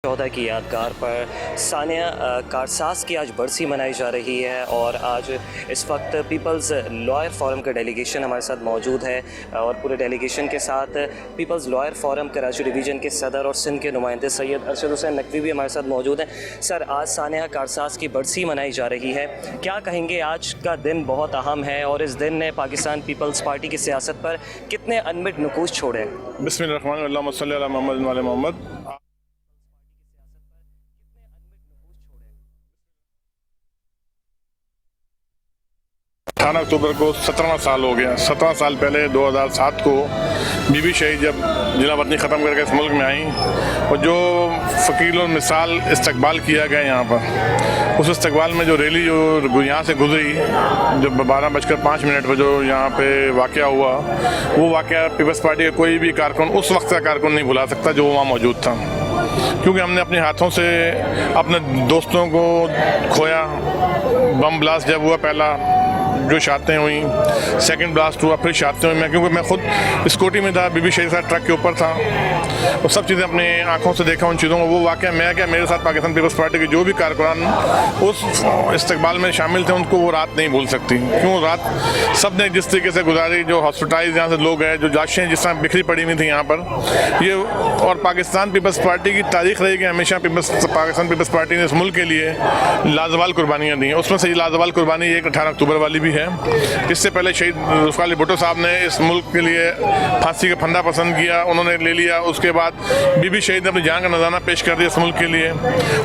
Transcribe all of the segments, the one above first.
14 کی یادگار پر ثانیہ کارساز کی آج برسی منائی جا رہی ہے اور آج اس وقت پیپلز لائر فورم کا ڈیلیگیشن ہمارے ساتھ موجود ہے اور پورے ڈیلیگیشن کے ساتھ peoples lawyer forum Karachi division کے صدر اور سندھ کے نمائندے سید ارشد حسین نقوی بھی ہمارے ساتھ موجود ہیں۔ سر، آج ثانیہ کارساز کی برسی منائی جا رہی ہے، کیا کہیں گے؟ آج کا دن بہت اہم ہے اور اس دن نے پاکستان پیپلز پارٹی کی سیاست پر کتنے انمٹ نقوش چھوڑے؟ بسم اللہ الرحمن الرحیم، اللہم صلی علی محمد وعلی محمد۔ 18 اکتوبر کو 17واں سال ہو گیا۔ 17 سال پہلے 2007 کو بی بی شہید جب جلا وطنی ختم کر کے اس ملک میں آئیں اور جو فقیر المثال استقبال کیا گیا یہاں پر، اس استقبال میں جو ریلی جو یہاں سے گزری، جو 12:05 پر جو یہاں پہ واقعہ ہوا، وہ واقعہ پیپلز پارٹی کا کوئی بھی کارکن اس وقت کا کارکن نہیں بھلا سکتا جو وہاں موجود تھا، کیونکہ ہم نے اپنے ہاتھوں سے اپنے دوستوں کو کھویا۔ بم بلاسٹ جب ہوا، پہلا جو شہادتیں ہوئیں، سیکنڈ بلاسٹ ہوا، پھر شہادتیں ہوئی۔ کیونکہ میں خود اسکوٹی میں تھا، بی بی شہید صاحب ٹرک کے اوپر تھا، وہ سب چیزیں اپنی آنکھوں سے دیکھا ان چیزوں کو۔ وہ واقعہ میں کیا، میرے ساتھ پاکستان پیپلز پارٹی کے جو بھی کارکنان اس استقبال میں شامل تھے، ان کو وہ رات نہیں بھول سکتی، کیوں رات سب نے جس طریقے سے گزاری، جو ہاسپٹلائز یہاں سے لوگ ہیں، جو لاشیں جس طرح بکھری پڑی ہوئی تھیں یہاں پر، یہ اور پاکستان پیپلز پارٹی کی تاریخ رہی کہ ہمیشہ پاکستان پیپلز پارٹی نے اس ملک کے لیے لازوال قربانیاں دی ہیں۔ اس میں سے یہ لازوال قربانی ایک 18 اکتوبر والی بھی ہے۔ اس سے پہلے شہید ذوالفقار علی بھٹو صاحب نے اس ملک کے لیے پھانسی کا پھندا پسند کیا، انہوں نے لے لیا۔ اس کے بعد بی بی شہید نے اپنی جان کا نذرانہ پیش کر دیا اس ملک کے لیے،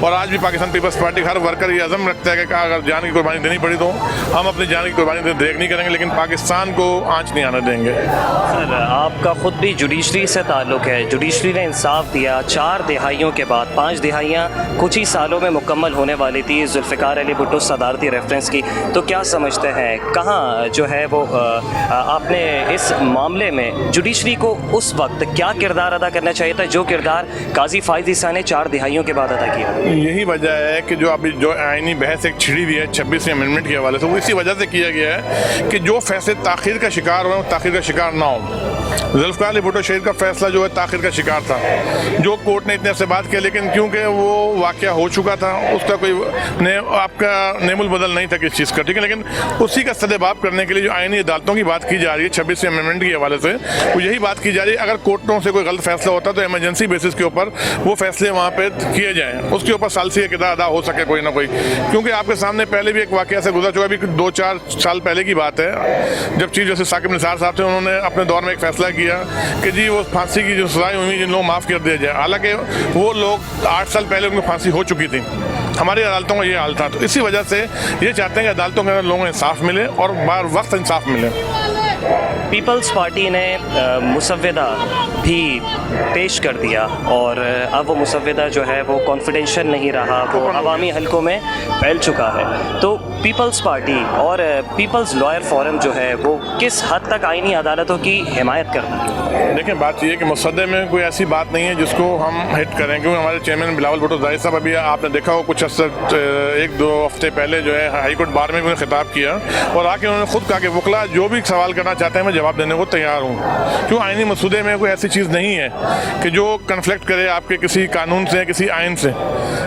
اور آج بھی پاکستان پیپلز پارٹی ہر ورکر یہ عزم رکھتا ہے کہ اگر جان کی قربانی دینی پڑی تو ہم اپنی جان کی قربانی دیکھ نہیں کریں گے، لیکن پاکستان کو آنچ نہیں آنے دیں گے۔ سر، آپ کا خود بھی جوڈیشری سے تعلق ہے، جوڈیشری نے انصاف دیا 4 دہائیوں کے بعد، 5 دہائیاں کچھ ہی سالوں میں مکمل ہونے والی تھی ذوالفقار علی بھٹو صدارتی ریفرنس کی، تو کیا سمجھتے ہیں کہاں جو ہے وہ آپ نے اس معاملے میں جوڈیشری کو اس وقت کیا کردار ادا کرنا چاہیے تھا جو کردار قاضی فائز عیسیٰ نے 4 دہائیوں کے بعد ادا کیا؟ یہی وجہ ہے کہ جو ابھی جو آئینی بحث ایک چھڑی ہوئی ہے 26ویں امینڈمنٹ کے حوالے سے، وہ اسی وجہ سے کیا گیا ہے کہ جو فیصلے تاخیر کا شکار ہوئے وہ تاخیر کا شکار نہ ہو۔ ذوالفقار علی بھٹو شہید کا فیصلہ جو ہے تاخیر کا شکار تھا، جو کورٹ نے اتنے سے بات کیا، لیکن کیونکہ وہ واقعہ ہو چکا تھا، اس کا کوئی آپ کا نیم البدل نہیں تھا کس چیز کا، ٹھیک ہے، لیکن اسی کا سدباب کرنے کے لیے جو آئینی عدالتوں کی بات کی جا رہی ہے 26ویں امینڈمنٹ کے حوالے سے، وہ یہی بات کی جا رہی ہے اگر کورٹوں سے کوئی غلط فیصلہ ہوتا تو ایمرجنسی بیسس کے اوپر وہ فیصلے وہاں پہ کیے جائیں، اس کے اوپر ثالثی کردار ادا ہو سکے کوئی نہ کوئی، کیونکہ آپ کے سامنے پہلے بھی ایک واقعہ سے گزر چکا، ابھی 2-4 سال پہلے کی بات ہے، جب چیف جسٹس ثاقب نثار صاحب تھے، انہوں نے اپنے دور میں ایک فیصلہ کیا کہ جی وہ پھانسی کی جو سزائیں ہوئی جن لوگوں معاف کر دیا جائے، حالانکہ وہ لوگ 8 سال پہلے ان کو پھانسی ہو چکی تھی۔ ہماری عدالتوں کا یہ حال تھا، تو اسی وجہ سے یہ چاہتے ہیں کہ عدالتوں کے اندر لوگوں کو انصاف ملے اور بار وقت انصاف ملے۔ پیپلز پارٹی نے مسودہ بھی پیش کر دیا اور اب وہ مسودہ جو ہے وہ کانفیڈینشیل نہیں رہا، وہ عوامی حلقوں میں پھیل چکا ہے، تو پیپلز پارٹی اور پیپلز لائر فورم جو ہے وہ کس حد تک آئینی عدالتوں کی حمایت کرتا ہے؟ دیکھیں، بات یہ ہے کہ مسودے میں کوئی ایسی بات نہیں ہے جس کو ہم ہٹ کریں، کیونکہ ہمارے چیئرمین بلاول بھٹو ظاہر صاحب ابھی آپ نے دیکھا ہو کچھ 1-2 ہفتے پہلے جو ہے ہائی کورٹ بار میں بھی انہوں نے خطاب کیا اور آ کے انہوں نے خود کہا کہ وکلا جو بھی سوال کرنا چاہتے ہیں میں جواب دینے کو تیار ہوں، کیوں آئینی مسودے میں کوئی ایسی چیز نہیں ہے کہ جو کنفلکٹ کرے آپ کے کسی قانون سے، کسی آئین سے۔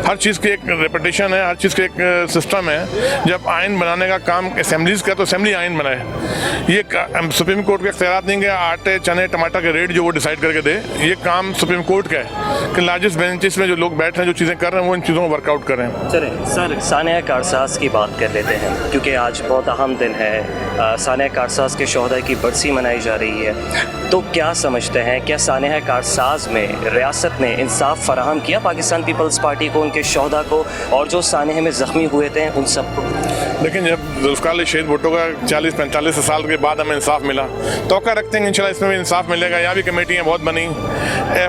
ہر چیز کی ایک ریپیٹیشن ہے، ہر چیز کا ایک سسٹم ہے۔ جب آئین بنانے کا کام اسمبلیز کا تو اسمبلی آئین بنائے، یہ سپریم کورٹ کے اختیارات نہیں کہ آٹے چنے ٹماٹر کے ریٹ جو وہ ڈیسائیڈ کر کے دے، یہ کام سپریم کورٹ کا ہے کہ لارجسٹ بینچز میں جو لوگ بیٹھ رہے ہیں، جو چیزیں کر رہے ہیں، وہ ان چیزوں کو ورک آؤٹ کریں۔ چلیں سر، ثانیہ کارساز کی بات کر لیتے ہیں کیونکہ آج بہت اہم دن ہے، ثانیہ کارساز کے شہداء کی برسی منائی جا رہی ہے، تو کیا سمجھتے ہیں کیا ثانیہ کارساز میں ریاست نے انصاف فراہم کیا پاکستان پیپلز پارٹی کو، ان کے شہداء کو اور جو سانحے میں زخمی ہوئے تھے ان سب کو؟ لیکن جب ذوالفقار علی شہید بھٹو کا 40-45 سال کے بعد ہمیں انصاف ملا، توقع رکھتے ہیں کہ انشاءاللہ اس میں بھی انصاف ملے گا۔ یہاں بھی کمیٹیاں بہت بنی،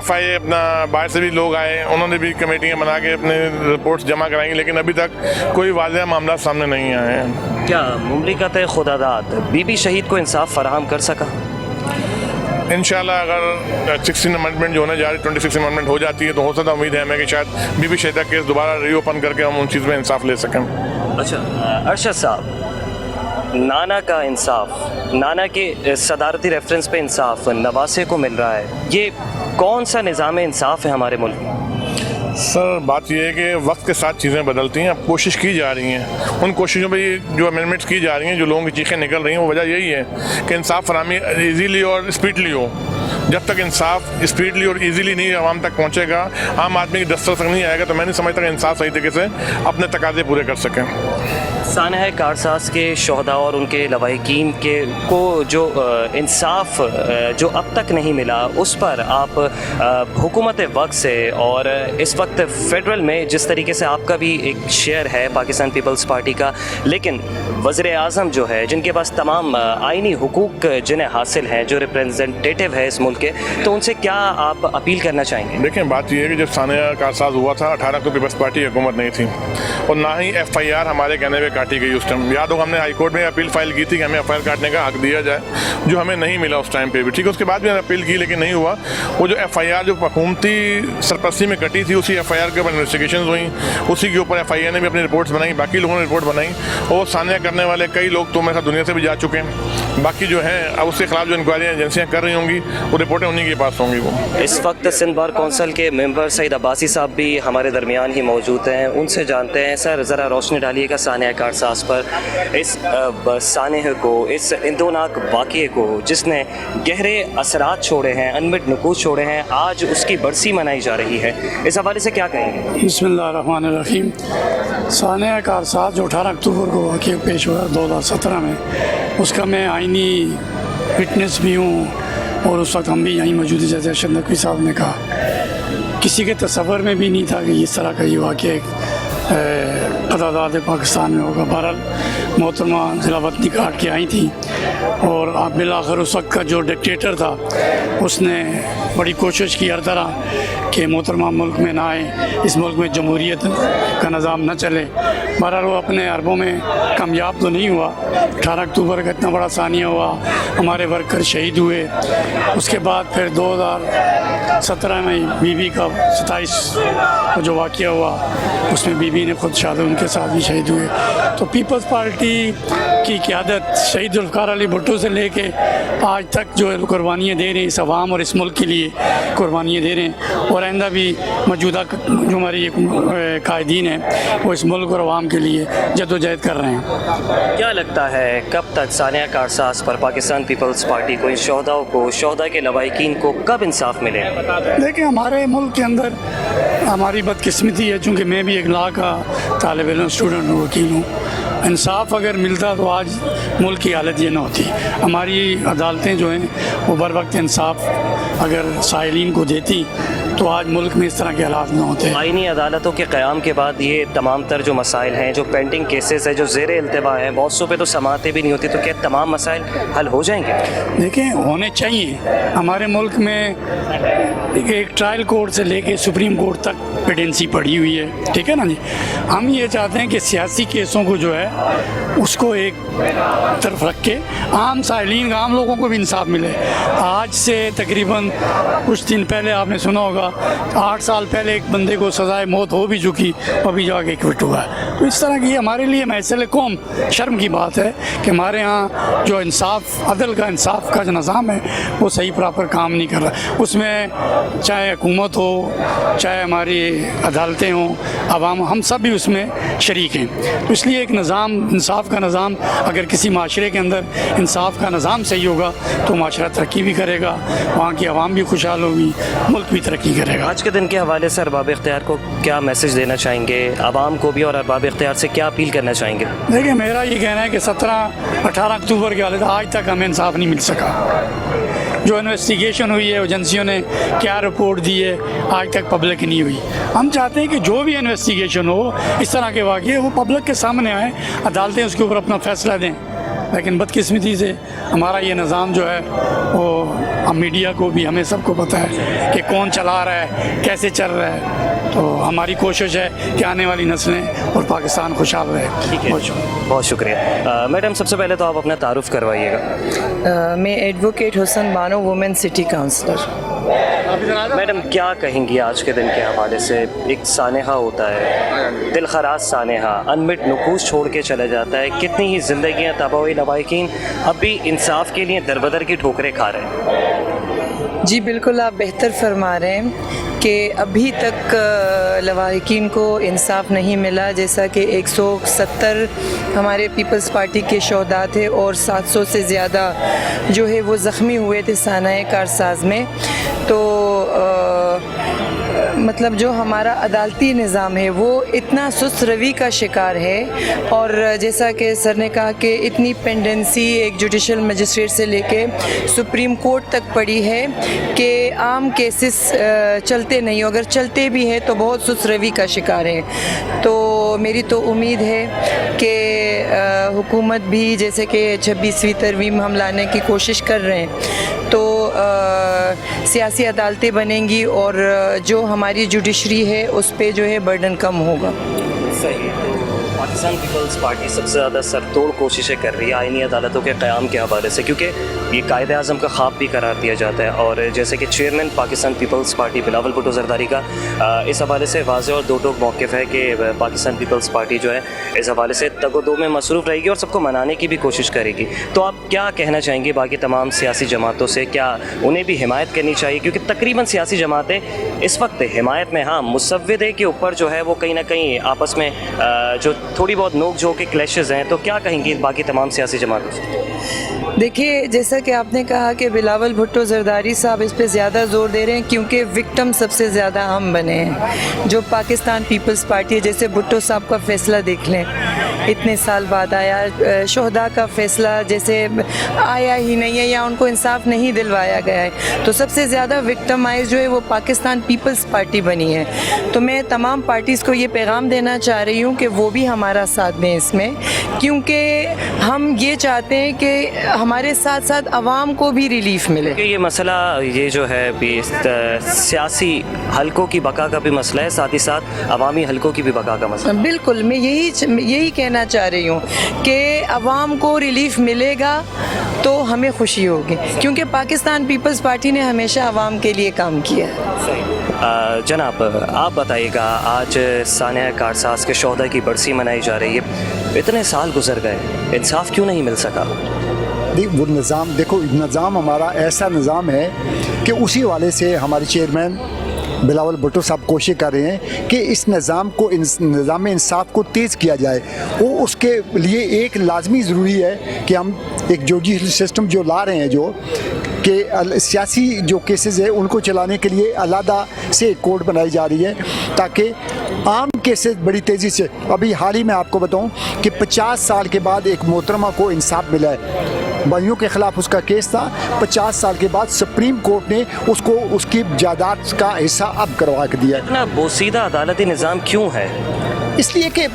FIA اپنا باہر سے بھی لوگ آئے، انہوں نے بھی کمیٹیاں بنا کے اپنے رپورٹس جمع کرائیں گے، لیکن ابھی تک کوئی واضح معاملات سامنے نہیں آئے ہیں۔ کیا مملکت خدا داد بی بی شہید کو انصاف فراہم کر سکا؟ انشاءاللہ اگر 16 امینڈمنٹ جو ہونے جا رہی 26 امینڈمنٹ ہو جاتی ہے تو ہو سکتا ہے، امید ہے ہمیں کہ شاید بی بی شہید کا کیس دوبارہ ری اوپن کر کے ہم ان چیز میں انصاف لے سکیں۔ اچھا ارشد صاحب، نانا کا انصاف، نانا کے صدارتی ریفرنس پہ انصاف نواسے کو مل رہا ہے، یہ کون سا نظام انصاف ہے ہمارے ملک میں؟ سر بات یہ ہے کہ وقت کے ساتھ چیزیں بدلتی ہیں، اب کوشش کی جا رہی ہیں، ان کوششوں پہ جو امینڈمنٹس کی جا رہی ہیں، جو لوگوں کی چیخیں نکل رہی ہیں، وہ وجہ یہی ہے کہ انصاف فراہمی ایزیلی اور اسپیڈلی ہو. جب تک انصاف اسپیڈلی اور ایزیلی نہیں عوام تک پہنچے گا، عام آدمی کی دسترس تک نہیں آئے گا، تو میں نہیں سمجھتا کہ انصاف صحیح طریقے سے اپنے تقاضے پورے کر سکیں. سانحہ کارساز کے شہداء اور ان کے لواحقین کو جو انصاف جو اب تک نہیں ملا، اس پر آپ حکومت وقت سے اور اس وقت فیڈرل میں جس طریقے سے آپ کا بھی ایک شیئر ہے پاکستان پیپلز پارٹی کا، لیکن وزیر اعظم جو ہے جن کے پاس تمام آئینی حقوق جنہیں حاصل ہیں، جو ریپرزنٹیٹیو ہے اس ملک کے، تو ان سے کیا آپ اپیل کرنا چاہیں گے؟ دیکھیں بات یہ ہے کہ جب سانحہ کارساز ہوا تھا 18 کو پیپلز پارٹی حکومت نہیں تھی، اور نہ ہی FIR ہمارے کہنے پہ کاٹی گئی. اس ٹائم یاد ہوگا ہم نے ہائی کورٹ میں اپیل فائل کی تھی کہ ہمیں FIR کاٹنے کا حق دیا جائے، جو ہمیں نہیں ملا اس ٹائم پہ بھی. ٹھیک ہے، اس کے بعد بھی ہم نے اپیل کی لیکن نہیں ہوا. وہ جو FIR جو حکومتی سرپرستی میں کٹی تھی، اسی FIR کے اوپر انویسٹیگیشنز ہوئیں، اسی کے اوپر FIR نے بھی اپنی رپورٹس بنائی، باقی لوگوں نے رپورٹ بنائی، اور سانحہ کرنے والے کئی لوگ تو میرے ساتھ دنیا سے بھی جا چکے ہیں. باقی جو ہیں اب اس کے خلاف جو انکوائری ایجنسیاں کر رہی ہوں گی، وہ رپورٹیں انہیں کے پاس ہوں گی. وہ اس وقت سندھ بار کونسل کے ممبر سعید عباسی صاحب بھی ہمارے درمیان ہی موجود ہیں، ان سے جانتے ہیں. سر ذرا روشنی ڈالیے گا سانحہ کارساز پر، اس سانحہ کو، اس اندوناک واقعے کو جس نے گہرے اثرات چھوڑے ہیں، انمٹ نقوش چھوڑے ہیں، آج اس کی برسی منائی جا رہی ہے، اس حوالے سے کیا کہیں گے؟ بسم اللہ الرحمن الرحیم. سانحہ کارساز جو 18 اکتوبر کو واقعہ پیش ہوا 2017 میں، اس کا میں آئینی وٹنس بھی ہوں، اور اس وقت ہم بھی یہیں موجود ہیں. جیسے ارشد نقوی صاحب نے کہا، کسی کے تصور میں بھی نہیں تھا کہ اس طرح کا یہ واقعہ قرارداد پاکستان میں ہوگا. بہرحال محترمہ ضلع وطنی کاٹ کے آئی تھیں، اور بالآخر اس وقت کا جو ڈکٹیٹر تھا اس نے بڑی کوشش کی ہر طرح کہ محترمہ ملک میں نہ آئے، اس ملک میں جمہوریت کا نظام نہ چلے. بہرحال وہ اپنے عربوں میں کامیاب تو نہیں ہوا. 18 اکتوبر کا اتنا بڑا ثانیہ ہوا، ہمارے ورکر شہید ہوئے. اس کے بعد پھر 2017 میں بیوی کا 27 کو جو واقعہ ہوا، اس میں بیوی نے خود شہادت، ان کے ساتھ بھی شہید ہوئے. تو پیپلز پارٹی کی قیادت شہید ذوالفقار علی بھٹو سے لے کے آج تک جو قربانیاں دے رہے ہیں اس عوام اور اس ملک کے لیے قربانیاں دے رہے ہیں، اور آئندہ بھی موجودہ جو ہماری قائدین ہیں وہ اس ملک اور عوام کے لیے جدوجہد کر رہے ہیں. کیا لگتا ہے کب تک سانحہ کارساز پر پاکستان پیپلز پارٹی کو، ان شہداء کے لواحقین کو کب انصاف ملے؟ دیکھیں ہمارے ملک کے اندر ہماری بدقسمتی ہے، چونکہ میں بھی ایک لاء کا طالب علم اسٹوڈنٹ ہوں، وکیل ہوں. انصاف اگر ملتا تو آج ملک کی حالت یہ نہ ہوتی. ہماری عدالتیں جو ہیں وہ بر وقت انصاف اگر سائلین کو دیتی تو آج ملک میں اس طرح کے حالات نہ ہوتے. آئینی عدالتوں کے قیام کے بعد یہ تمام تر جو مسائل ہیں، جو پینڈنگ کیسز ہیں، جو زیر التوا ہیں، بہت سو پہ تو سماعتیں بھی نہیں ہوتی، تو کیا تمام مسائل حل ہو جائیں گے؟ دیکھیں ہونے چاہیے. ہمارے ملک میں ایک ٹرائل کورٹ سے لے کے سپریم کورٹ تک پیڈنسی پڑی ہوئی ہے، ٹھیک ہے نا جی. ہم یہ چاہتے ہیں کہ سیاسی کیسوں کو جو ہے اس کو ایک طرف رکھ کے عام سائلین عام لوگوں کو بھی انصاف ملے. آج سے تقریباً کچھ دن پہلے آپ نے سنا ہوگا 8 سال پہلے ایک بندے کو سزائے موت ہو بھی چکی، ابھی جا کے کوئٹ ہوا ہے. تو اس طرح کی ہمارے لیے محصل قوم شرم کی بات ہے کہ ہمارے ہاں جو انصاف عدل کا انصاف کا جو نظام ہے وہ صحیح پراپر کام نہیں کر رہا. اس میں چاہے حکومت ہو، چاہے ہماری عدالتیں ہوں، عوام، ہم سب بھی اس میں شریک ہیں. تو اس لیے ایک نظام، انصاف کا نظام، اگر کسی معاشرے کے اندر انصاف کا نظام صحیح ہوگا تو معاشرہ ترقی بھی کرے گا، وہاں کی عوام بھی خوشحال ہوگی، ملک بھی ترقی کرے گا. آج کے دن کے حوالے سے ارباب اختیار کو کیا میسج دینا چاہیں گے؟ عوام کو بھی اور ارباب اختیار سے کیا اپیل کرنا چاہیں گے؟ دیکھیں میرا یہ کہنا ہے کہ 18 اکتوبر کے حالت آج تک ہمیں انصاف نہیں مل سکا. جو انویسٹیگیشن ہوئی ہے ایجنسیوں نے کیا رپورٹ دی ہے آج تک پبلک نہیں ہوئی. ہم چاہتے ہیں کہ جو بھی انویسٹیگیشن ہو اس طرح کے واقعے وہ پبلک کے سامنے آئیں، عدالتیں اس کے اوپر اپنا فیصلہ دیں. لیکن بدقسمتی سے ہمارا یہ نظام جو ہے وہ ہم میڈیا کو بھی، ہمیں سب کو پتہ ہے کہ کون چلا رہا ہے، کیسے چل رہا ہے. تو ہماری کوشش ہے کہ آنے والی نسلیں اور پاکستان خوشحال رہے. ٹھیک ہے، بہت شکریہ. میڈم سب سے پہلے تو آپ اپنا تعارف کروائیے گا. میں advocate Hasan Bano woman city councillor. Madam کیا کہیں گی آج کے دن کے حوالے سے؟ ایک سانحہ ہوتا ہے، دل خراش سانحہ، انمٹ نقوش چھوڑ کے چلا جاتا ہے، کتنی ہی زندگیاں تباہ ہوئی، لواحقین اب بھی انصاف کے لیے در بدر کی ٹھوکریں کھا رہے ہیں. جی بالکل آپ بہتر فرما رہے ہیں کہ ابھی تک لواحقین کو انصاف نہیں ملا، جیسا کہ 170 ہمارے پیپلز پارٹی کے شہداء تھے اور 700 سے زیادہ جو ہے وہ زخمی ہوئے تھے سانحۂ کارساز میں. تو مطلب جو ہمارا عدالتی نظام ہے وہ اتنا سست روی کا شکار ہے، اور جیسا کہ سر نے کہا کہ اتنی پینڈنسی ایک جوڈیشل مجسٹریٹ سے لے کے سپریم کورٹ تک پڑی ہے کہ عام کیسز چلتے نہیں، اگر چلتے بھی ہیں تو بہت سست روی کا شکار ہے. تو میری تو امید ہے کہ حکومت بھی جیسے کہ 26ویں ترمیم ہم لانے کی کوشش کر رہے ہیں تو سیاسی عدالتیں بنیں گی اور جو ہماری جوڈیشری ہے اس پہ جو ہے برڈن کم ہوگا. صحیح. تو پاکستان پیپلز پارٹی سب سے زیادہ سر توڑ کوششیں کر رہی ہے آئینی عدالتوں کے قیام کے حوالے سے، کیونکہ یہ قائد اعظم کا خواب بھی قرار دیا جاتا ہے، اور جیسے کہ chairman Pakistan peoples party Bilawal Bhutto Zardari کا اس حوالے سے واضح اور دو ٹوک موقف ہے کہ پاکستان پیپلز پارٹی جو ہے اس حوالے سے تگ و دو میں مصروف رہے گی اور سب کو منانے کی بھی کوشش کرے گی. تو آپ کیا کہنا چاہیں گے باقی تمام سیاسی جماعتوں سے؟ کیا انہیں بھی حمایت کرنی چاہیے؟ کیونکہ تقریباً سیاسی جماعتیں اس وقت حمایت میں، ہاں مسودے کے اوپر جو ہے وہ کہیں نہ کہیں آپس میں جو تھوڑی بہت نوک جھوک کے کلیشز ہیں، تو کیا کہیں گے باقی تمام سیاسی جماعتوں سے؟ دیکھیے جیسا کہ آپ نے کہا کہ بلاول بھٹو زرداری صاحب اس پہ زیادہ زور دے رہے ہیں کیونکہ وکٹم سب سے زیادہ ہم بنے ہیں جو پاکستان پیپلز پارٹی ہے. جیسے بھٹو صاحب کا فیصلہ دیکھ لیں، اتنے سال بعد آیا. شہداء کا فیصلہ جیسے آیا ہی نہیں ہے یا ان کو انصاف نہیں دلوایا گیا ہے، تو سب سے زیادہ وکٹمائز جو ہے وہ پاکستان پیپلز پارٹی بنی ہے. تو میں تمام پارٹیز کو یہ پیغام دینا چاہ رہی ہوں کہ وہ بھی ہمارا ساتھ دیں اس میں، کیونکہ ہم یہ چاہتے ہیں کہ ہمارے ساتھ ساتھ عوام کو بھی ریلیف ملے. کہ یہ مسئلہ یہ جو ہے بھی سیاسی حلقوں کی بقا کا بھی مسئلہ ہے، ساتھ ہی ساتھ عوامی حلقوں کی بھی بقا کا مسئلہ ہے. بالکل میں یہی کہنا چاہ رہی ہوں کہ عوام کو ریلیف ملے گا تو ہمیں خوشی ہوگی، کیونکہ پاکستان پیپلز پارٹی نے ہمیشہ عوام کے لیے کام کیا ہے. جناب آپ بتائیے گا، آج سانحہ کارساز کے شہداء کی برسی منائی جا رہی ہے، اتنے سال گزر گئے، انصاف کیوں نہیں مل سکا؟ وہ نظام دیکھو، نظام ہمارا ایسا نظام ہے کہ اسی والے سے ہمارے چیئرمین بلاول بھٹو صاحب کوشش کر رہے ہیں کہ اس نظام کو، نظام انصاف کو تیز کیا جائے. وہ اس کے لیے ایک لازمی ضروری ہے کہ ہم ایک جوڈیشل سسٹم جو لا رہے ہیں، جو کہ سیاسی جو کیسز ہیں ان کو چلانے کے لیے علیحدہ سے ایک کورٹ بنائی جا رہی ہے تاکہ عام کیسز بڑی تیزی سے. ابھی حال ہی میں آپ کو بتاؤں کہ 50 سال کے بعد ایک محترمہ کو انصاف ملا ہے. بھائیوں کے خلاف اس کا کیس تھا، 50 سال کے بعد سپریم کورٹ نے اس کو اس کی جائیداد کا حصہ اب کروا کے دیا ہے. اتنا بوسیدہ عدالتی نظام کیوں ہے؟ اس لیے کہ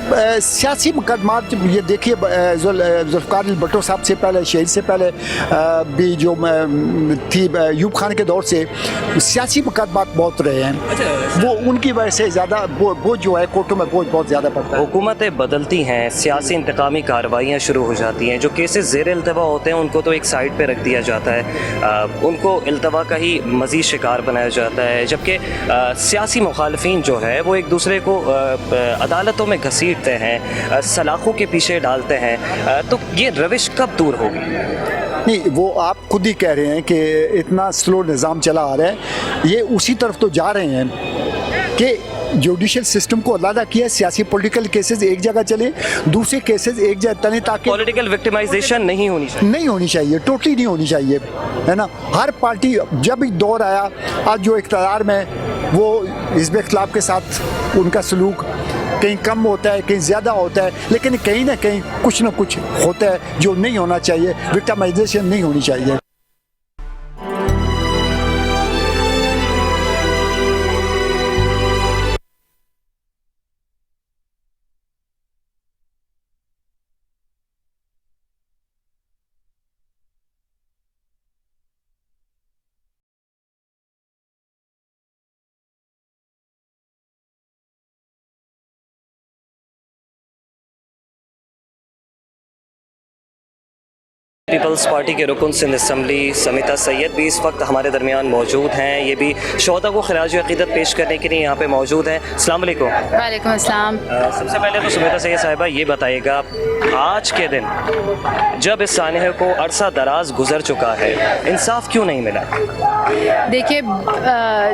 سیاسی مقدمات، یہ دیکھیے ذوالفقار بھٹو صاحب سے پہلے، شہید سے پہلے بھی جو تھی ایوب خان کے دور سے سیاسی مقدمات بہت رہے ہیں، وہ ان کی وجہ سے زیادہ بوجھ جو ہے کورٹوں میں بوجھ بہت زیادہ پڑتا ہے. حکومتیں بدلتی ہیں، سیاسی انتقامی کارروائیاں شروع ہو جاتی ہیں، جو کیسز زیر التوا ہوتے ہیں ان کو تو ایک سائڈ پہ رکھ دیا جاتا ہے، ان کو التوا کا ہی مزید شکار بنایا جاتا ہے، جبکہ سیاسی مخالفین جو ہے وہ ایک دوسرے کو عدالتوں میں گھسیٹتے ہیں، سلاخوں کے پیچھے ڈالتے ہیں. تو یہ روش کب دور ہوگی؟ نہیں، وہ آپ خود ہی کہہ رہے ہیں کہ اتنا سلو نظام چلا آ رہا ہے. یہ اسی طرف تو جا رہے ہیں کہ جوڈیشل سسٹم کو علیحدہ کیا، سیاسی پولیٹیکل کیسز ایک جگہ چلیں، دوسرے کیسز ایک جگہ چلیں، تاکہ پولیٹیکل وکٹمائزیشن نہیں ہونی چاہیے، ٹوٹلی نہیں ہونی چاہیے، ہے نا. ہر پارٹی جب بھی دور آیا، آج جو اقتدار میں وہ حزب اختلاف کے ساتھ ان کا سلوک کہیں کم ہوتا ہے، کہیں زیادہ ہوتا ہے، لیکن کہیں نہ کہیں کچھ نہ کچھ ہوتا ہے جو نہیں ہونا چاہیے. وکٹمائزیشن نہیں ہونی چاہیے. पीपल्स पार्टी के रुकन सिंध असम्बली समिता सैयद भी इस वक्त हमारे दरमियान मौजूद हैं। ये भी शोहदा को खराज अक़ीदत पेश करने के लिए यहाँ पे मौजूद हैं। अस्सलाम वालेकुम। वालेकुम अस्सलाम। सबसे पहले तो समिता सैयद साहिबा ये बताइएगा, आज के दिन जब इस सानहे को अरसा दराज गुजर चुका है, इंसाफ क्यों नहीं मिला? देखिए,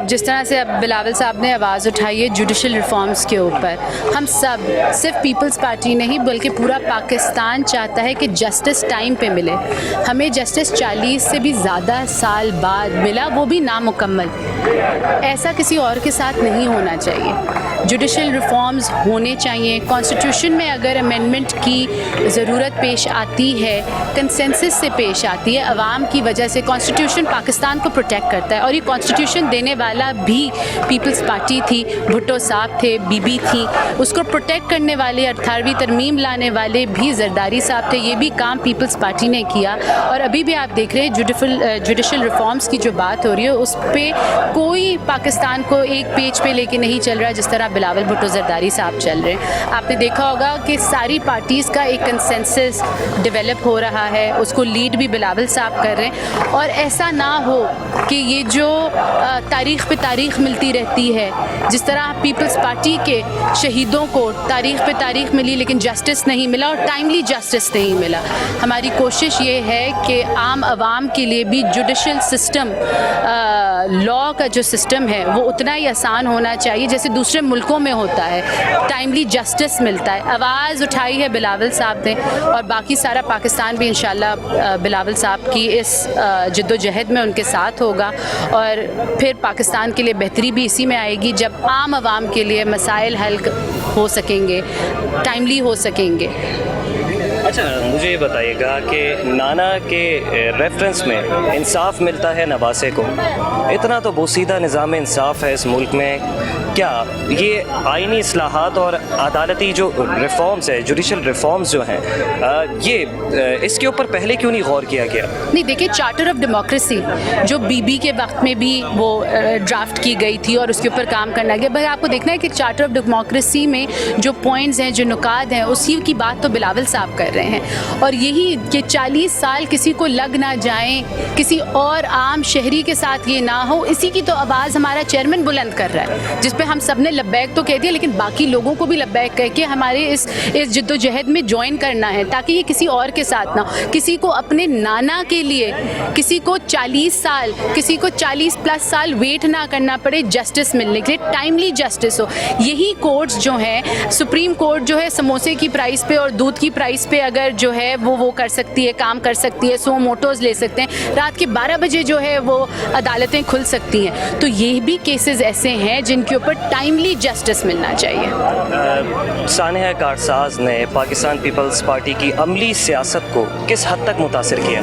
जिस तरह से अब बिलावल साहब ने आवाज़ उठाई है जुडिशल रिफॉर्म्स के ऊपर, हम सब, सिर्फ पीपल्स पार्टी नहीं बल्कि पूरा पाकिस्तान चाहता है कि जस्टिस टाइम पे मिले। हमें जस्टिस 40 से भी ज़्यादा साल बाद मिला, वो भी नामुकम्मल। ऐसा किसी और के साथ नहीं होना चाहिए। जुडिशल रिफॉर्म्स होने चाहिए। कॉन्स्टिट्यूशन में अगर अमेंडमेंट की ज़रूरत पेश आती है, कंसेंसस से पेश आती है, अवाम की वजह से कॉन्स्टिट्यूशन पाकिस्तान को प्रोटेक्ट करता है। और ये कॉन्स्टिट्यूशन देने वाला भी पीपल्स पार्टी थी, भुट्टो साहब थे, बीबी थी। उसको प्रोटेक्ट करने वाले, 18वीं तरमीम लाने वाले भी जरदारी साहब थे। ये भी काम पीपल्स पार्टी ने किया। और अभी भी आप देख रहे हैं जुडिशल रिफॉर्म्स की जो बात हो रही है, उस पर कोई पाकिस्तान को एक पेज पे लेके नहीं चल रहा जिस तरह बिलावल भुट्टो जरदारी साहब चल रहे हैं। आपने देखा होगा कि सारी पार्टीज़ का एक कंसेंसस डेवलप हो रहा है, उसको लीड भी बिलावल साहब कर रहे हैं। और ऐसा ना हो कि ये जो तारीख़ पे तारीख़ मिलती रहती है, जिस तरह पीपल्स पार्टी के शहीदों को तारीख़ पे तारीख़ मिली लेकिन जस्टिस नहीं मिला और टाइमली जस्टिस नहीं मिला। हमारी कोशिश ये है कि आम आवाम के लिए भी जुडिशल सिस्टम, लॉ का जो सिस्टम है वो उतना ही आसान होना चाहिए जैसे दूसरे मुल्कों में होता है। टाइमली जस्टिस मिलता है। आवाज़ उठाई है बिलावल साहब ने और बाकी सारा पाकिस्तान भी इंशाल्लाह बिलावल साहब की इस जद्दोजहद में उनके साथ होगा। और फिर पाकिस्तान के लिए बेहतरी भी इसी में आएगी जब आम आवाम के लिए मसाइल हल हो सकेंगे, टाइमली हो सकेंगे। अच्छा, मुझे ये बताइएगा कि नाना के रेफरेंस में इंसाफ मिलता है नवासे को। इतना तो बोसीदा निज़ाम इंसाफ है इस मुल्क में, क्या ये आइनी इस्लाहात और अदालती जो रिफॉर्म्स है, जुडिशल रिफॉर्म्स जो हैं, ये इसके ऊपर पहले क्यों नहीं गौर किया गया? नहीं, देखिए, चार्टर ऑफ डेमोक्रेसी जो बीबी के वक्त में भी वो ड्राफ्ट की गई थी और उसके ऊपर काम करना गया। बस आपको देखना है कि चार्टर ऑफ डेमोक्रेसी में जो पॉइंट्स हैं, जो नुकात हैं, उसी की बात तो बिलावल साहब कर रहे हैं। और यही कि 40 साल किसी को लग ना जाएं, किसी और आम शहरी के साथ ये ना हो, इसी की तो आवाज़ हमारा चेयरमैन बुलंद कर रहा है, जिस पे हम सब ने लब्बैक तो कह दिया, लेकिन बाकी लोगों को भी लब्बैक कह के हमारे इस जद्दोजहद में ज्वाइन करना है ताकि ये किसी और के साथ ना हो। किसी को अपने नाना के लिए, किसी को 40 साल, किसी को 40+ साल वेट ना करना पड़े जस्टिस मिलने के लिए, टाइमली जस्टिस हो। यही कोर्ट्स जो हैं, सुप्रीम कोर्ट जो है समोसे की प्राइस पे और दूध की प्राइस पे अगर जो है वो कर सकती है, काम कर सकती है, 100 मोटोज ले सकते हैं, रात के 12 बजे जो है वो अदालतें खुल सकती हैं। तो ये भी केसेस ऐसे हैं जिनके ऊपर टाइमली जस्टिस मिलना चाहिए। सानहा कारसाज ने पाकिस्तान पीपल्स पार्टी की अमली सियासत को किस हद तक मुतासिर किया?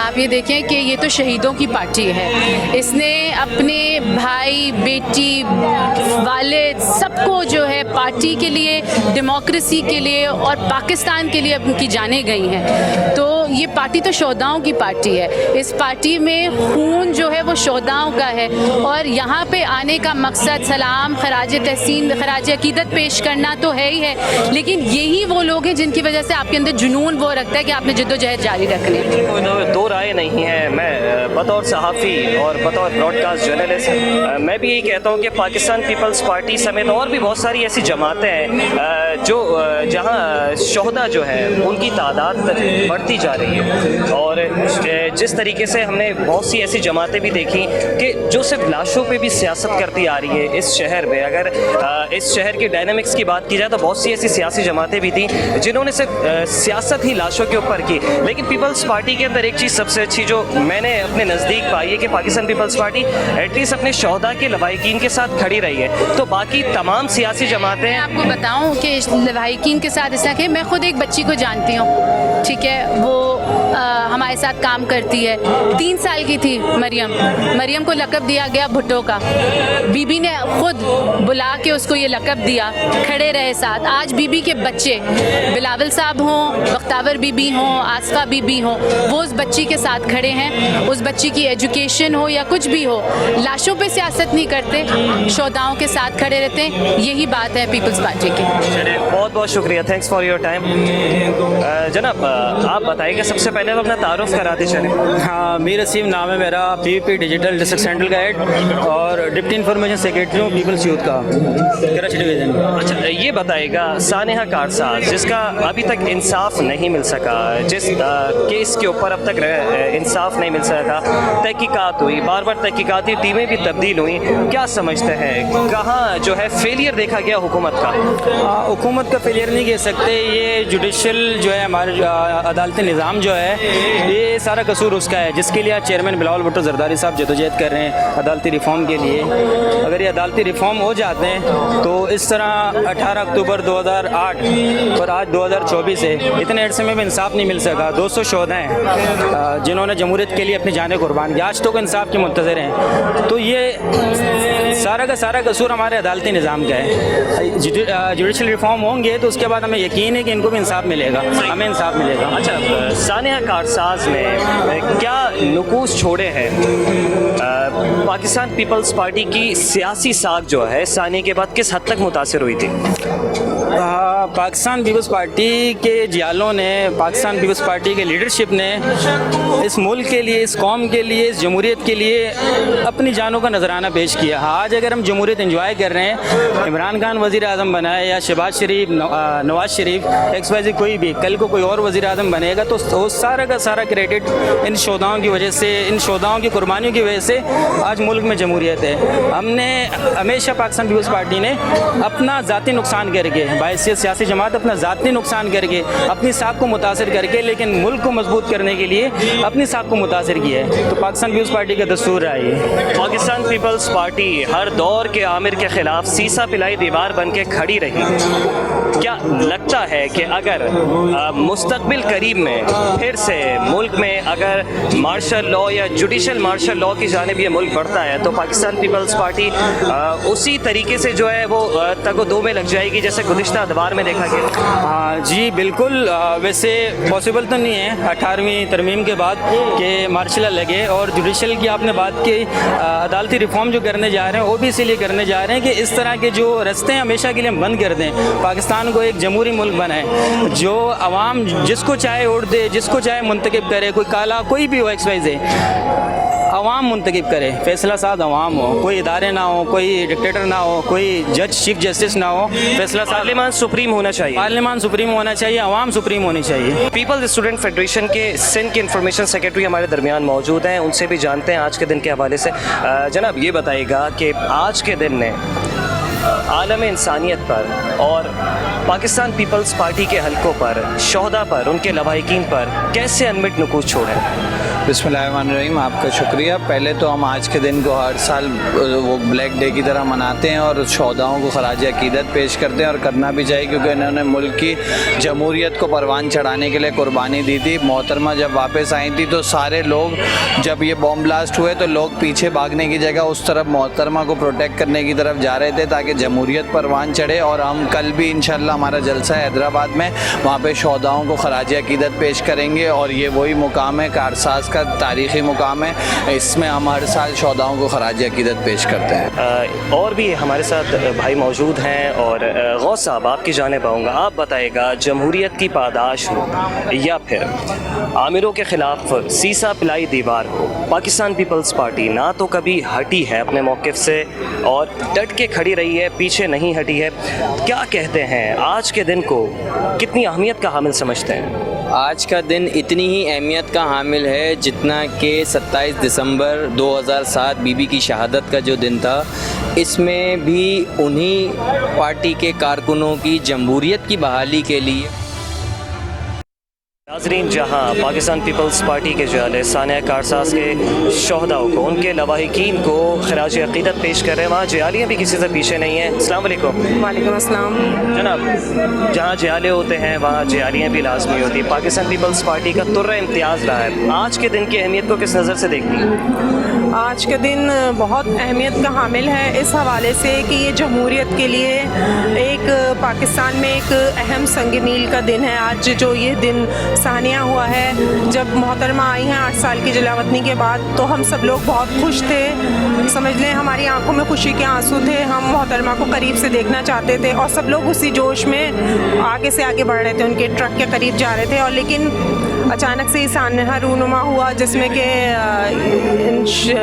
आप ये देखें कि ये तो शहीदों की पार्टी है। इसने अपने भाई, बेटी, वालिद सबको जो है पार्टी के लिए, डेमोक्रेसी के लिए और पाकिस्तान के लिए उनकी जानें गई हैं। तो ये पार्टी तो शोहदाओं की पार्टी है। इस पार्टी में खून जो है वो शोहदाओं का है। और यहाँ पे आने का मकसद सलाम, खराज तहसीन, खराज अकीदत पेश करना तो है ही है, लेकिन यही वो लोग हैं जिनकी वजह से आपके अंदर जुनून वो रखता है कि आपने जद्दोजहद जारी रखनी है। दो राय नहीं है। मैं बतौर सहाफ़ी और बतौर ब्रॉडकास्ट जर्नलिस्ट मैं भी यही कहता हूँ कि पाकिस्तान पीपल्स पार्टी समेत और भी बहुत सारी ऐसी जमातें हैं जो जहाँ शोहदा जो है उनकी तादाद बढ़ती जा रही है। और जिस तरीके से हमने बहुत सी ऐसी जमातें भी देखी कि जो सिर्फ लाशों पे भी सियासत करती आ रही है इस शहर में। अगर इस शहर की डायनामिक्स की बात की जाए तो बहुत सी ऐसी सियासी जमातें भी थी जिन्होंने सिर्फ सियासत ही लाशों के ऊपर की। लेकिन पीपल्स पार्टी के अंदर एक चीज़ सबसे अच्छी जो मैंने अपने नज़दीक पाई है कि पाकिस्तान पीपल्स पार्टी एटलीस्ट अपने शोहदा के लवाहिकीन के साथ खड़ी रही है। तो बाकी तमाम सियासी जमातें, मैं आपको बताऊं कि लवाहिकीन के साथ ऐसा कि मैं खुद एक बच्ची को जानती हूँ, ठीक है, वो हमारे साथ काम करती है। 3 साल की थी मरियम को लक़ब दिया गया भुट्टो का। बीबी ने खुद बुला के उसको ये लक़ब दिया, खड़े रहे साथ। आज बीबी के बच्चे बिलावल साहब हों, बख्तावर बीबी हों, आसफा बीबी हों, वो उस बच्ची के साथ खड़े हैं। उस बच्ची की एजुकेशन हो या कुछ भी हो, लाशों पे सियासत नहीं करते, शोहदाओं के साथ खड़े रहते हैं। यही बात है पीपल्स पार्टी की। बहुत बहुत शुक्रिया, थैंक्स फॉर योर टाइम। जनाब, आप बताइएगा सबसे पहले पहले आप अपना तारुफ कराते चले। हाँ, मीर रसीम नाम है मेरा, PVP डिजिटल डिस्ट्रिक्ट सेंट्रल का हेड और डिप्टी इंफॉर्मेशन सेक्रेटरी हूँ पीपल्स यूथ का, कराची डिवीज़न। अच्छा, ये बताएगा सानेहा कारसाज जिसका अभी तक इंसाफ नहीं मिल सका, जिस केस के ऊपर अब तक इंसाफ नहीं मिल सका, तहकीकात हुई, बार बार तहकीकाती टीमें भी तब्दील हुई, क्या समझते हैं कहाँ जो है फेलियर देखा गया हुकूमत का? हुकूमत का फेलियर नहीं कह सकते, ये जुडिशल जो है हमारे अदालती निज़ाम जो है ये सारा कसूर उसका है, जिसके लिए आज चेयरमैन बिलावल भुट्टो जरदारी साहब जदोजहद कर रहे हैं अदालती रिफॉर्म के लिए। अगर ये अदालती रिफॉर्म हो जाते हैं तो इस तरह 18 अक्टूबर 2008 और आज 2024 है, इतने अरसे में भी इंसाफ नहीं मिल सका। 200 शोधा हैं जिन्होंने जमहूरियत के लिए अपनी जानें कुर्बान की, आज तो इंसाफ के मुंतज़र हैं। तो ये सारा का सारा कसूर हमारे अदालती निज़ाम का है। जुडिशल रिफॉर्म होंगे तो उसके बाद हमें यकीन है कि इनको भी इंसाफ मिलेगा, हमें इंसाफ मिलेगा। अच्छा, सानेहा कारसाज ने क्या नुकूस छोड़े हैं? पाकिस्तान पीपल्स पार्टी की सियासी साख जो है सानिया के बाद किस हद तक मुतासिर हुई थी? पाकिस्तान पीपल्स पार्टी के जियालों ने, पाकिस्तान पीपल्स पार्टी के लीडरशिप ने इस मुल्क के लिए, इस कौम के लिए, इस जमहूरियत के लिए अपनी जानों का नजराना पेश किया। आज अगर हम जमहूरियत एंजॉय कर रहे हैं, इमरान खान वज़ीर आज़म बनाए या शहबाज शरीफ, नवाज शरीफ, XYZ कोई भी, कल को कोई और वज़ीर आज़म बनेगा तो वो सारा का सारा क्रेडिट इन शोधाओं की वजह से, इन शोधाओं की कुर्बानियों की वजह से आज मुल्क में जमहूरियत है। हमने हमेशा पाकिस्तान पीपल्स पार्टी ने अपना ज़ाती नुकसान करके, बायसियत सियासी जमात अपना ज़ाती नुकसान करके, अपनी साख को मुतासर करके, लेकिन मुल्क को मजबूत करने के लिए अपनी साख को मुतासर किया है। तो पाकिस्तान पीपल्स पार्टी का दस्तूर रहा है। पाकिस्तान पीपल्स पार्टी हर दौर के आमिर के खिलाफ सीसा पिलाई दीवार बन के खड़ी रही। क्या लगता है कि अगर मुस्तकबिल करीब में फिर से मुल्क में अगर मार्शल लॉ या जुडिशल मार्शल लॉ की जानिब ये मुल्क बढ़ता है तो पाकिस्तान पीपल्स पार्टी उसी तरीके से जो है वो तगो दो में लग जाएगी जैसे गुज़िश्ता अदवार में देखा गया? हाँ जी, बिल्कुल। वैसे पॉसिबल तो नहीं है 18वीं तरमीम के बाद कि मार्शल लगे, और जुडिशल की आपने बात की, अदालती रिफॉर्म जो करने जा रहे हैं वो भी इसीलिए करने जा रहे हैं कि इस तरह के जो रास्ते हमेशा के लिए हम बंद कर दें, पाकिस्तान को एक जमहूरी मुल्क बनाए, जो अवाम जिसको चाहे वोट दे, जिसको चाहे मुंतखब करे, कोई काला कोई भी हो, XYZ अवाम मुंतखब करे, फैसला साद अवाम हो, कोई इदारे ना हो, कोई डिक्टेटर ना हो, कोई जज चीफ जस्टिस ना हो, फैसला साद पार्लियामान सुप्रीम होना चाहिए, पार्लियामान सुप्रीम होना चाहिए, अवाम सुप्रीम होनी चाहिए। पीपल्स स्टूडेंट फेडरेशन के सिंध के इंफॉर्मेशन सेक्रेटरी हमारे दरमियान मौजूद हैं, उनसे भी जानते हैं आज के दिन के हवाले से। जनाब, ये बताइएगा कि आज के दिन ने आलम इंसानियत पर और पाकिस्तान पीपल्स पार्टी के हलकों पर, शोहदा पर, उनके लवाहिकीन पर कैसे अनमिट नुकूस छोड़े? बिस्मिल्लाहिर्रहमानिर्रहीम, आपका शुक्रिया। पहले तो हम आज के दिन को हर साल वो ब्लैक डे की तरह मनाते हैं और शोहदाओं को खराज अकीदत पेश करते हैं, और करना भी चाहिए क्योंकि इन्होंने मुल्क की जमहूरियत को परवान चढ़ाने के लिए कुर्बानी दी थी। मोहतरमा जब वापस आई थी तो सारे लोग, जब ये बॉम्ब ब्लास्ट हुए तो लोग पीछे भागने की जगह उस तरफ मोहतरमा को प्रोटेक्ट करने की तरफ जा रहे थे ताकि जमहूरियत परवान चढ़े। और हम कल भी इंशाल्लाह हमारा जलसा है हैदराबाद में, वहाँ पे शोहदाओं को खराज अकीदत पेश करेंगे, और ये वही मुकाम है, कारसाज का तारीख़ी मुकाम है, इसमें हम हर साल शोहदाओं को खराज अकीदत पेश करते हैं। और भी हमारे साथ भाई मौजूद हैं, और गौस साहब आपकी जानिब आऊँगा, आप बताइएगा जमहूरियत की पादाश हो या फिर आमिरों के ख़िलाफ़ सीसा पिलाई दीवार हो, पाकिस्तान पीपल्स पार्टी ना तो कभी हटी है अपने मौक़िफ़ से और डट के खड़ी रही है, पीछे नहीं हटी है। क्या कहते हैं, आज के दिन को कितनी अहमियत का हामिल समझते हैं? आज का दिन इतनी ही अहमियत का हामिल है जितना कि 27 दिसंबर 2007 बीबी की शहादत का जो दिन था, इसमें भी उन्हीं पार्टी के कारकुनों की जमहूरियत की बहाली के लिए। नाज़रीन, जहां पाकिस्तान पीपल्स पार्टी के जाले सानिया कारसाज के शोहदाओं को, उनके लवाहिकीन को खराज अक़ीदत पेश कर रहे हैं, वहाँ जियालियाँ भी किसी से पीछे नहीं हैं। अस्सलाम वालेकुम। वालेकुम अस्सलाम। जनाब, जहाँ जियाले होते हैं वहाँ जियालियाँ भी लाजमी होती है। पाकिस्तान पीपल्स पार्टी का तुर्रा इम्तियाज़ रहा है, आज के दिन की अहमियत को किस नज़र से देखती है? आज का दिन बहुत अहमियत का हामिल है इस हवाले से कि ये जमहूरियत के लिए एक पाकिस्तान में एक अहम संग मील का दिन है। आज जो ये दिन सानिया हुआ है, जब मोहतरमा आई हैं 8 साल की जलावतनी के बाद, तो हम सब लोग बहुत खुश थे, समझ लें हमारी आंखों में खुशी के आंसू थे। हम मोहतरमा को करीब से देखना चाहते थे और सब लोग उसी जोश में आगे से आगे बढ़ रहे थे, उनके ट्रक के करीब जा रहे थे। और लेकिन अचानक से सानहा रूनुमा हुआ जिसमें कि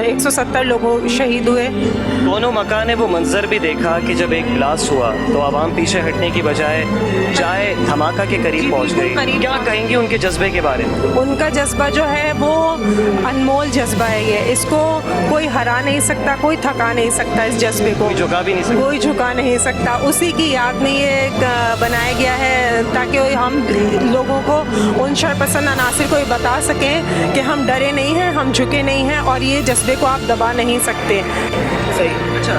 170 लोग शहीद हुए। दोनों मकान ने वो मंजर भी देखा कि जब एक ब्लास्ट हुआ तो आवाम पीछे हटने की बजाय चाय धमाका के करीब पहुंच गई। क्या कहेंगे उनके जज्बे के बारे में? उनका जज्बा जो है वो अनमोल जज्बा है, ये इसको कोई हरा नहीं सकता, कोई थका नहीं सकता, इस जज्बे को कोई झुका भी नहीं सकता। कोई झुका नहीं सकता। उसी की याद में ये बनाया गया है ताकि हम लोगों को, उन शरपसंद अनासिर को ये बता सकें कि हम डरे नहीं हैं, हम झुके नहीं हैं और ये जज्बे को आप दबा नहीं सकते। सही। अच्छा,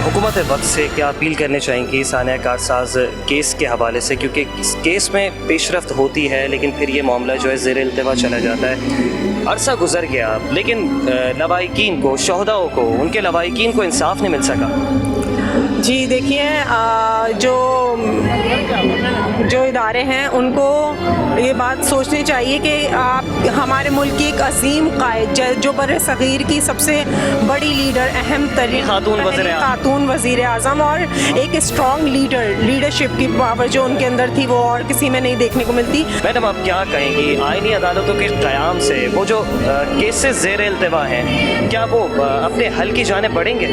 हुकूमत वक्त से क्या अपील करने चाहेंगी सानिया कारसाज केस के हवाले से, क्योंकि इस केस में पेशरफ्त होती है लेकिन फिर ये मामला जो है ज़ेर इल्तिवा चला जाता है, अरसा गुजर गया लेकिन लवाहिकीन को, शहदाओं को, उनके लवाहिकीन को इंसाफ नहीं मिल सका। जी देखिए, जो इदारे हैं उनको ये बात सोचनी चाहिए कि आप हमारे मुल्क की एक अजीम कायद, जो बर सग़ीर की सबसे बड़ी लीडर, अहम तरीन खातून वज़ीर आज़म और एक स्ट्रॉन्ग लीडरशिप की पावर जो उनके अंदर थी वो और किसी में नहीं देखने को मिलती। मैडम, आप क्या कहेंगी आईनी अदालतों के क़याम से वो जो केसेस ज़ेर इल्तिवा हैं, क्या वो अपने हल की जानिब बढ़ेंगे?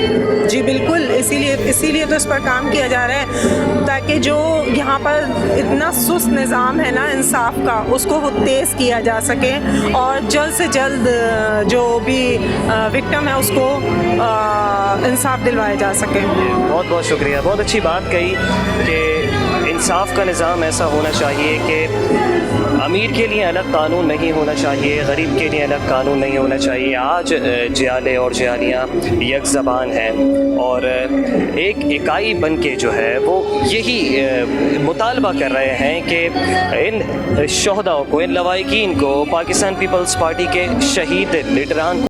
जी बिल्कुल, इसीलिए तो इस पर काम किया जा रहा है ताकि जो यहाँ पर इतना सुस्त निज़ाम है ना इंसाफ का, उसको वो तेज़ किया जा सके और जल्द से जल्द जो भी विक्टिम है उसको इंसाफ दिलवाया जा सके। बहुत बहुत शुक्रिया। बहुत अच्छी बात कही कि इंसाफ का निज़ाम ऐसा होना चाहिए कि अमीर के लिए अलग कानून नहीं होना चाहिए, गरीब के लिए अलग कानून नहीं होना चाहिए। आज जियाले और जियालियाँ एक ज़बान हैं और एक इकाई बन के जो है वो यही मुतालबा कर रहे हैं कि इन शहदाओं को, इन लवाहिकीन को, पाकिस्तान पीपल्स पार्टी के शहीद लीडरान को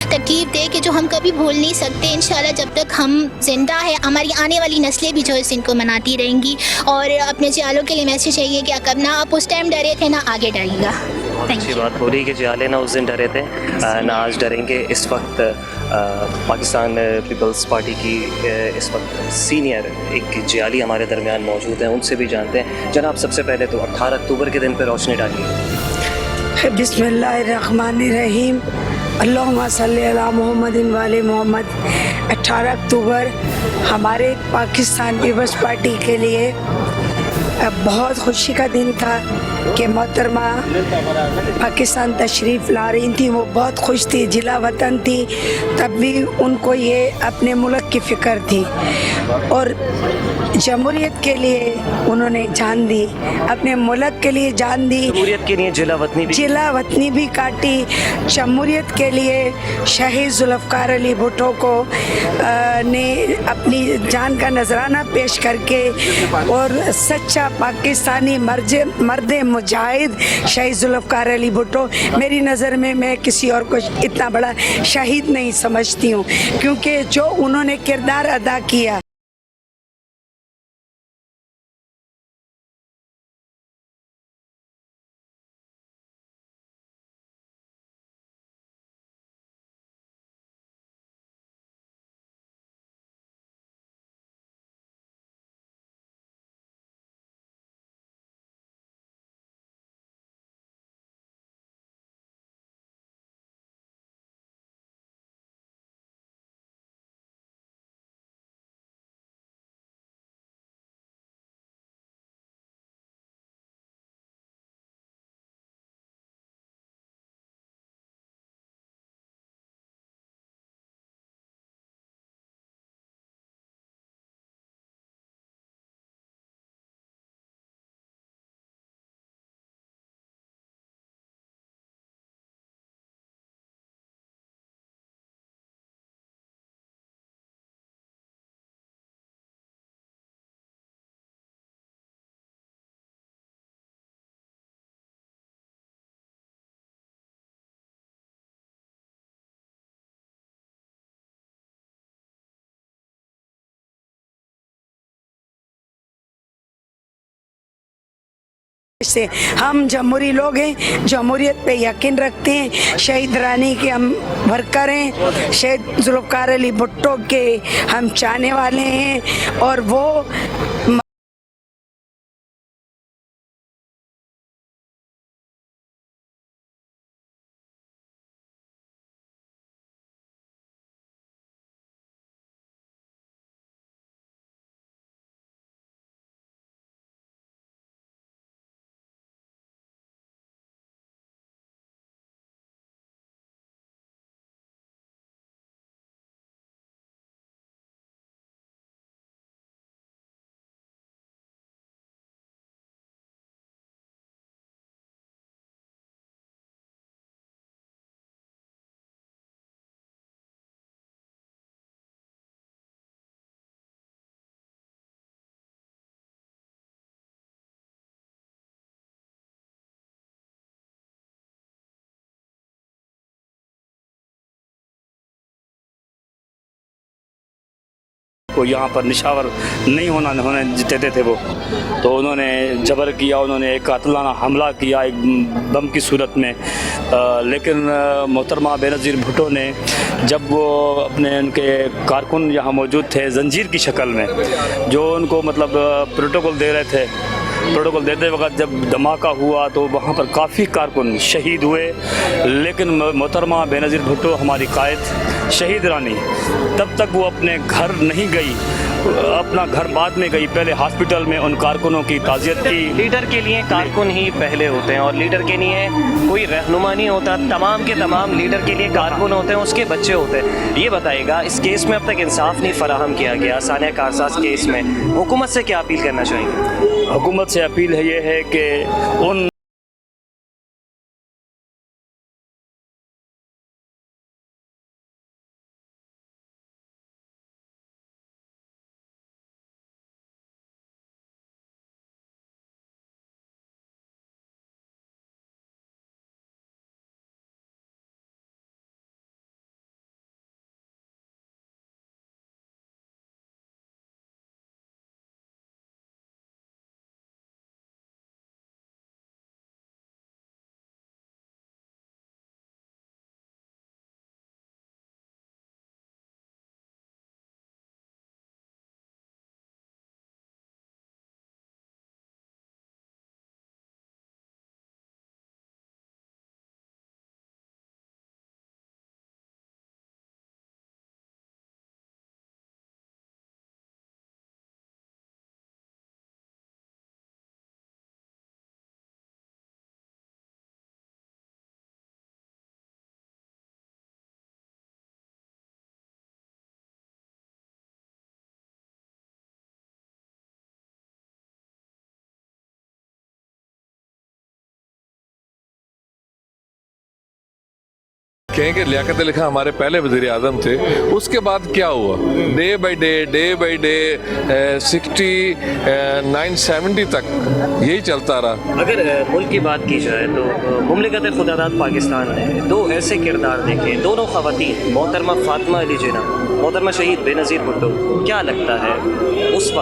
तकलीफ दे कि जो हम कभी भूल नहीं सकते। इंशाल्लाह जब तक हम जिंदा है हमारी आने वाली नस्लें भी जो है इनको मनाती रहेंगी। और अपने जियालों के लिए मैसेज चाहिए कि कब ना आप उस टाइम डरे थे ना आगे डरिएगा। अच्छी बात हो रही कि जियाले ना उस दिन डरे थे ना आज डरेंगे। इस वक्त पाकिस्तान पीपल्स पार्टी की इस वक्त सीनियर एक जियाली हमारे दरमियान मौजूद हैं, उनसे भी जानते हैं। जनाब, सबसे पहले तो 18 अक्टूबर के दिन पर रोशनी डालिए। बिस्मिल्लाहिर्रहमानिर्रहीम, अल्लाहुम्मा सल्ली अला मुहम्मदिन वाले मोहम्मद। 18 अक्टूबर हमारे पाकिस्तान पीपल्स पार्टी के लिए बहुत खुशी का दिन था कि मोहतरमा पाकिस्तान तशरीफ़ ला रही थी। वो बहुत खुश थी, जिला वतन थी, तब भी उनको ये अपने मुल्क की फ़िक्र थी और जमहूरियत के लिए उन्होंने जान दी, अपने मुल्क के लिए जान दी। जमहूरियत के लिए जिला वतनी भी काटी। जमहूरियत के लिए शहीद जुल्फ़िकार अली भुट्टो को ने अपनी जान का नजराना पेश करके और सच्चा पाकिस्तानी मर्द मुजाहिद शहीद जुल्फ़िकार अली भुट्टो, मेरी नज़र में मैं किसी और को इतना बड़ा शहीद नहीं समझती हूँ, क्योंकि जो उन्होंने किरदार अदा किया से हम जमहूरी लोग हैं, जमहूरियत पे यकीन रखते हैं, शहीद रानी के हम वर्कर हैं, शहीद जुल्फ़िकार अली भुट्टो के हम चाहने वाले हैं और वो को यहाँ पर निशावर नहीं होने देते थे वो, तो उन्होंने जबर किया, उन्होंने एक कातिलाना हमला किया एक बम की सूरत में। लेकिन मोहतरमा बेनज़ीर भुट्टो ने जब वो अपने उनके कारकुन यहाँ मौजूद थे जंजीर की शक्ल में, जो उनको मतलब प्रोटोकॉल दे रहे थे, प्रोटोकॉल देते वक्त जब धमाका हुआ तो वहाँ पर काफ़ी कारकुन शहीद हुए। लेकिन मोहतरमा बेनज़ीर भुट्टो हमारी कायद शहीद रानी तब तक वो अपने घर नहीं गई, अपना घर बाद में गई, पहले हॉस्पिटल में उन कारकुनों की ताज़ियत की। लीडर के लिए कारकुन ही पहले होते हैं और लीडर के लिए कोई रहनुमा नहीं होता, तमाम के तमाम लीडर के लिए कारकुन होते हैं, उसके बच्चे होते हैं। ये बताइएगा, इस केस में अब तक इंसाफ नहीं फराहम किया गया, सानिया कारसाज केस में हुकूमत से क्या अपील करना चाहेंगे? हुकूमत से अपील है ये है कि उन कहें कि लियाकत अली खान हमारे पहले वज़ीर आज़म थे, उसके बाद क्या हुआ? डे बाई डे 69-70 तक यही चलता रहा। अगर मुल्क की बात की जाए तो मुमलिकत खुदादाद पाकिस्तान ने दो ऐसे किरदार देखे, दोनों ख़वातीन, मोहतरमा फातिमा अली जिन्ना, मोहतरमा शहीद बेनज़ीर भुट्टो। क्या लगता है उस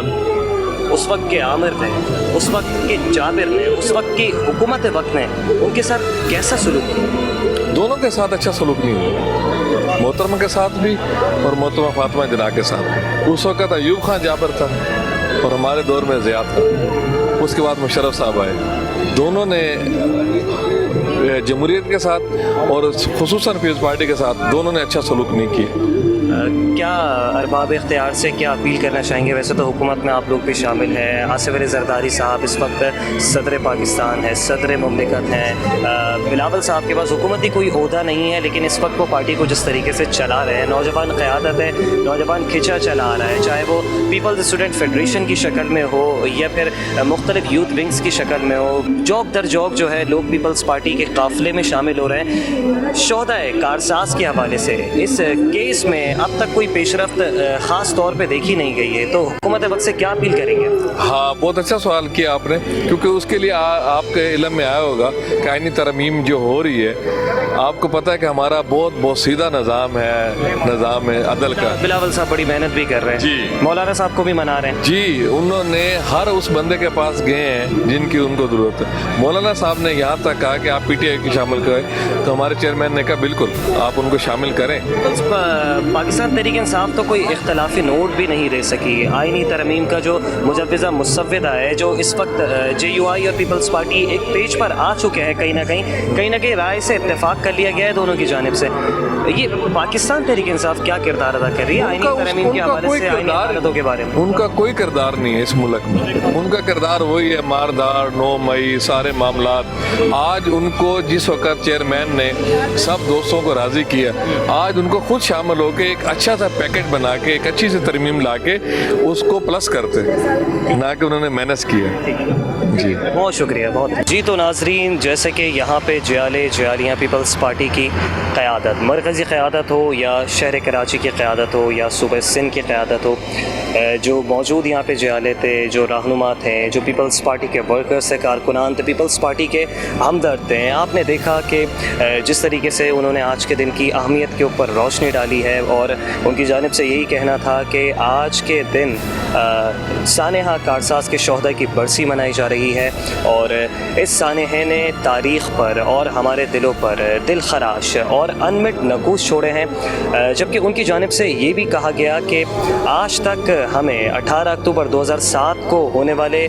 वक्त के आमिर ने, उस वक्त के जाबिर ने, उस वक्त की हुकूमत वक्त ने उनके साथ कैसा सलूक किया? दोनों के साथ अच्छा सलूक नहीं हुआ, मोहतरमा के साथ भी और मोहतरमा फातिमा जिन्ना के साथ। उस वक्त अयूब खान जाबिर था और हमारे दौर में ज़िया था, उसके बाद मुशर्रफ साहब आए। दोनों ने जमहूरियत के साथ और खुसूसन पीपल्स पार्टी के साथ दोनों ने अच्छा सलूक नहीं किया। क्या अरबाब इख्तियार से क्या अपील करना चाहेंगे? वैसे तो हुकूमत में आप लोग भी शामिल हैं, आसिफ अली ज़रदारी साहब इस वक्त सदर पाकिस्तान है, सदर मुमलिकत हैं, बिलावल साहब के पास हुकूमती कोई ओहदा नहीं है, लेकिन इस वक्त वो पार्टी को जिस तरीके से चला रहे हैं, नौजवान क़यादत है, नौजवान खिंचा चला रहा है, चाहे वो पीपल्स स्टूडेंट फेडरेशन की शक्ल में हो या फिर मुख्तलिफ यूथ विंग्स की शक्ल में हो, जॉब दर जॉब जो है लोग पीपल्स पार्टी के काफ़िले में शामिल हो रहे हैं। शोहदाए कारसाज के हवाले से इस केस में अब तक कोई पेशरफ्त ख़ास तौर पे देखी नहीं गई है, तो हुकूमत वक्त से क्या अपील करेंगे? हाँ, बहुत अच्छा सवाल किया आपने, क्योंकि उसके लिए आपके इल्म में आया होगा कि आईनी तरमीम जो हो रही है, आपको पता है कि हमारा बहुत सीधा निज़ाम है अदल का। बिलावल साहब बड़ी मेहनत भी कर रहे हैं जी। मौलाना साहब को भी मना रहे हैं जी, उन्होंने हर उस बंदे के पास गए हैं जिनकी उनको ज़रूरत है। मौलाना साहब ने यहाँ तक कहा कि आप पीटीआई की शामिल करें, तो हमारे चेयरमैन ने कहा बिल्कुल आप उनको शामिल करें। पाकिस्तान तहरीक इंसाफ तो कोई इख्तलाफी नोट भी नहीं दे सकी। आइनी तरमीम का जो मुजव्विज़ा मुसव्विदा है, जो इस वक्त JUI और पीपल्स पार्टी एक पेज पर आ चुके हैं, कहीं ना कहीं राय से इत्तेफाक कर लिया गया है दोनों की जानिब से। ये पाकिस्तान तहरीक इंसाफ क्या किरदार अदा कर रही है आइनी तरमीम के हवाले से, आइनी अदालतों के बारे में? उनका कोई किरदार नहीं है इस मुल्क में। उनका किरदार वही है मारदार, 9 मई, सारे मामलात। आज उनको जिस वक्त चेयरमैन ने सब दोस्तों को राज़ी किया, आज उनको खुद शामिल होकर एक अच्छा सा पैकेट बना के, एक अच्छी सी तरमीम ला के उसको प्लस करते, ना कि उन्होंने मैनेज किया। जी बहुत शुक्रिया, बहुत जी। तो नाजरीन, जैसे कि यहाँ पे जियालियाँ पीपल्स पार्टी की क़यादत, मरकज़ी क़यादत हो या शहर कराची की क़यादत हो या सूबे सिंध की क़यादत हो, जो मौजूद यहाँ पे जियाले थे, जो रहनुमा थे, जो पीपल्स पार्टी के वर्कर्स थे, कारकुनान थे, पीपल्स पार्टी के हमदर्द थे, आपने देखा कि जिस तरीके से उन्होंने आज के दिन की अहमियत के ऊपर रोशनी डाली है और उनकी जानिब से यही कहना था कि आज के दिन सानेहा कारसाज के शोहदा की बरसी मनाई जा रही है और इस सानेहे ने तारीख़ पर और हमारे दिलों पर दिल खराश और अनमिट नकूश छोड़े हैं। जबकि उनकी जानिब से ये भी कहा गया कि आज तक हमें 18 अक्टूबर 2007 को होने वाले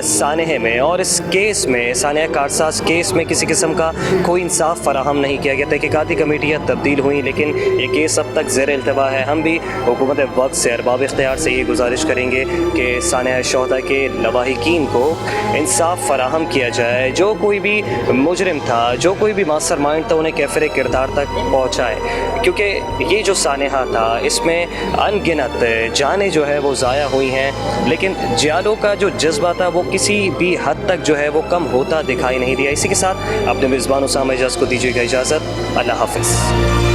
सानेहे में और इस केस में, सानेहा कारसाज केस में, किसी किस्म का कोई इंसाफ फराहम नहीं किया गया। तहकीकाती कमेटियाँ तब्दील हुई लेकिन ये केस अब तक ज़ेर इल्तवा है। हम भी हुकूमत वक्त से, अरबाब इख्तियार से ये गुजारिश करेंगे कि सानेहा शोहदा के लवाहिकीन को इंसाफ फराहम किया जाए। जो कोई भी मुजरिम था, जो कोई भी मास्टरमाइंड था, उन्हें कैफिर किरदार तक पहुँचाए, क्योंकि ये जो सानेहा था इसमें अनगिनत जानें जो है वो ज़ाया हुई हैं, लेकिन जियालों का जो जज्बा था वो किसी भी हद तक जो है वो कम होता दिखाई नहीं दिया। इसी के साथ अपने मेज़बान उसामा एजाज को दीजिएगा इजाज़त। अल्लाह हाफ़िज़।